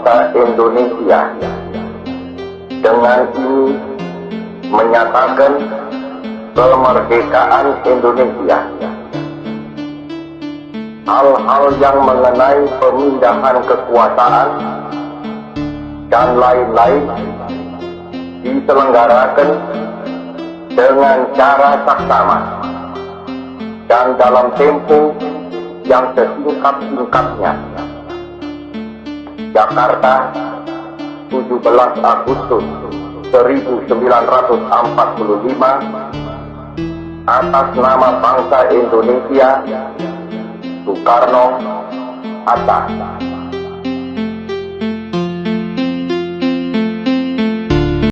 bangsa Indonesia. Dengan ini menyatakan kemerdekaan Indonesia. Hal-hal yang mengenai pemindahan kekuasaan dan lain-lain diselenggarakan dengan cara saksama dan dalam tempo yang sesingkat-singkatnya. Jakarta, 17 Agustus 1945, atas nama bangsa Indonesia, Soekarno, Hatta.